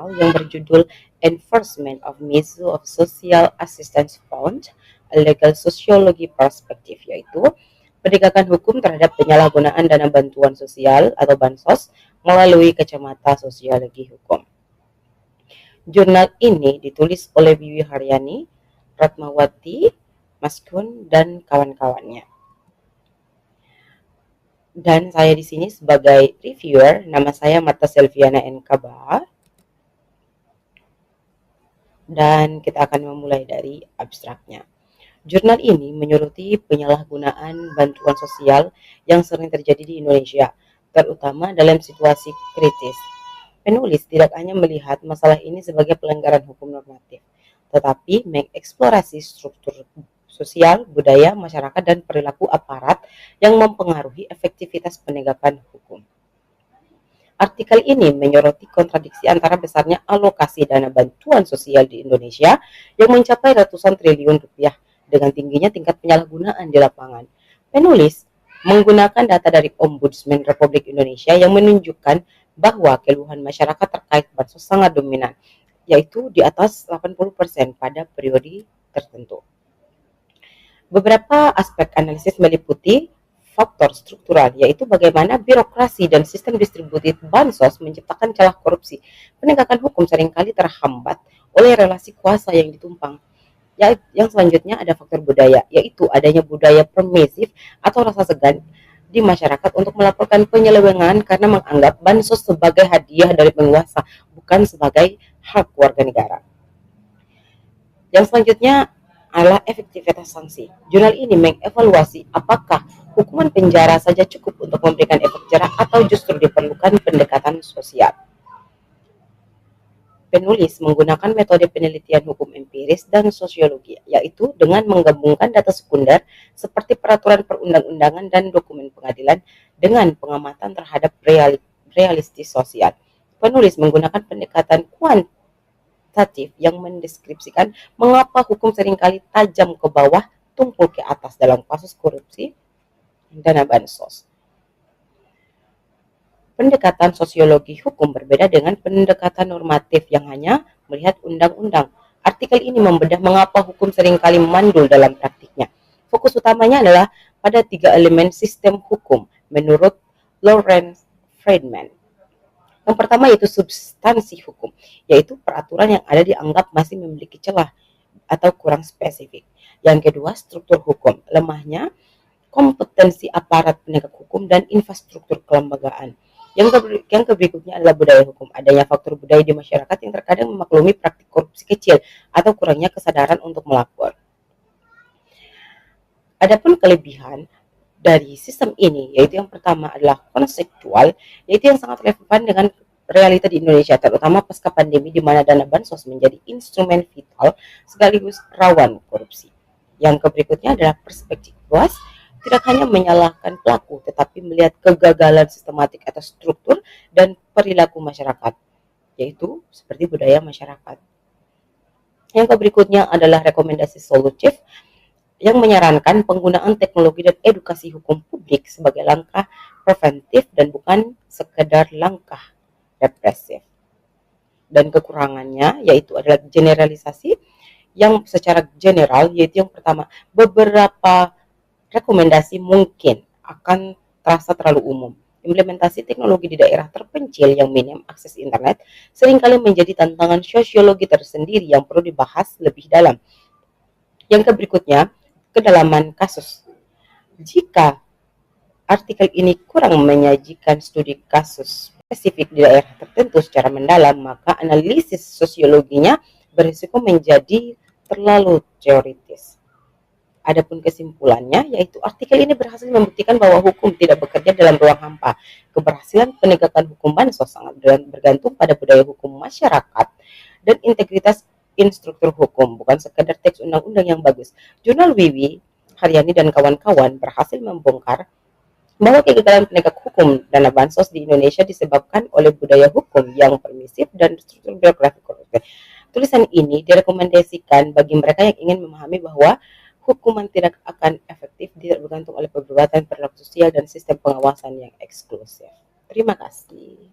yang berjudul Enforcement of Measures of Social Assistance Fund, a Legal Sociology Perspective, yaitu penegakan hukum terhadap penyalahgunaan dana bantuan sosial atau bansos melalui kacamata sosiologi hukum. Jurnal ini ditulis oleh Wiwi Haryani, Ratmawati, Maskun, dan kawan-kawannya. Dan saya di sini sebagai reviewer, nama saya Marta Selviana Nkaba. Dan kita akan memulai dari abstraknya. Jurnal ini menyoroti penyalahgunaan bantuan sosial yang sering terjadi di Indonesia, terutama dalam situasi kritis. Penulis tidak hanya melihat masalah ini sebagai pelanggaran hukum normatif, tetapi mengeksplorasi struktur sosial, budaya, masyarakat, dan perilaku aparat yang mempengaruhi efektivitas penegakan hukum. Artikel ini menyoroti kontradiksi antara besarnya alokasi dana bantuan sosial di Indonesia yang mencapai ratusan triliun rupiah dengan tingginya tingkat penyalahgunaan di lapangan. Penulis menggunakan data dari Ombudsman Republik Indonesia yang menunjukkan bahwa keluhan masyarakat terkait bansos sangat dominan, yaitu di atas 80% pada periode tertentu. Beberapa aspek analisis meliputi faktor struktural, yaitu bagaimana birokrasi dan sistem distributif bansos menciptakan celah korupsi. Penegakan hukum seringkali terhambat oleh relasi kuasa yang ditumpang. Yang selanjutnya ada faktor budaya, yaitu adanya budaya permisif atau rasa segan di masyarakat untuk melaporkan penyelewengan karena menganggap bansos sebagai hadiah dari penguasa, bukan sebagai hak warga negara. Yang selanjutnya adalah efektivitas sanksi. Jurnal ini mengevaluasi apakah hukuman penjara saja cukup untuk memberikan efek jerah atau justru diperlukan pendekatan sosial. Penulis menggunakan metode penelitian hukum empiris dan sosiologi, yaitu dengan menggabungkan data sekunder seperti peraturan perundang-undangan dan dokumen pengadilan dengan pengamatan terhadap realistis sosial. Penulis menggunakan pendekatan kuantitatif yang mendeskripsikan mengapa hukum seringkali tajam ke bawah, tumpul ke atas dalam kasus korupsi dana bansos. Pendekatan sosiologi hukum berbeda dengan pendekatan normatif yang hanya melihat undang-undang. Artikel ini membedah mengapa hukum seringkali mandul dalam praktiknya. Fokus utamanya adalah pada 3 elemen sistem hukum menurut Lawrence Friedman. Yang pertama yaitu substansi hukum, yaitu peraturan yang ada dianggap masih memiliki celah atau kurang spesifik. Yang kedua, struktur hukum, lemahnya kompetensi aparat penegak hukum dan infrastruktur kelembagaan. Yang berikutnya adalah budaya hukum, adanya faktor budaya di masyarakat yang terkadang memaklumi praktik korupsi kecil atau kurangnya kesadaran untuk melapor. Adapun kelebihan dari sistem ini, yaitu yang pertama adalah konseptual, yaitu yang sangat relevan dengan realita di Indonesia, terutama pasca pandemi di mana dana bansos menjadi instrumen vital sekaligus rawan korupsi. Yang berikutnya adalah perspektif luas, tidak hanya menyalahkan pelaku, tetapi melihat kegagalan sistematik atas struktur dan perilaku masyarakat, yaitu seperti budaya masyarakat. Yang berikutnya adalah rekomendasi solutif, yang menyarankan penggunaan teknologi dan edukasi hukum publik sebagai langkah preventif dan bukan sekedar langkah represif. Dan kekurangannya yaitu adalah generalisasi yang secara general, yaitu yang pertama, beberapa rekomendasi mungkin akan terasa terlalu umum. Implementasi teknologi di daerah terpencil yang minim akses internet seringkali menjadi tantangan sosiologi tersendiri yang perlu dibahas lebih dalam. Yang berikutnya, kedalaman kasus. Jika artikel ini kurang menyajikan studi kasus spesifik di daerah tertentu secara mendalam, maka analisis sosiologinya berisiko menjadi terlalu teoritis. Adapun kesimpulannya, yaitu artikel ini berhasil membuktikan bahwa hukum tidak bekerja dalam ruang hampa. Keberhasilan penegakan hukum bansos sangat bergantung pada budaya hukum masyarakat dan integritas instruktur hukum, bukan sekedar teks undang-undang yang bagus. Jurnal Wiwi Haryani dan kawan-kawan berhasil membongkar bahwa kegagalan penegak hukum dana bansos di Indonesia disebabkan oleh budaya hukum yang permisif dan struktur birokrasi korupsi. Tulisan ini direkomendasikan bagi mereka yang ingin memahami bahwa hukuman tidak akan efektif tidak bergantung oleh perbuatan, perilaku sosial, dan sistem pengawasan yang eksklusif. Terima kasih.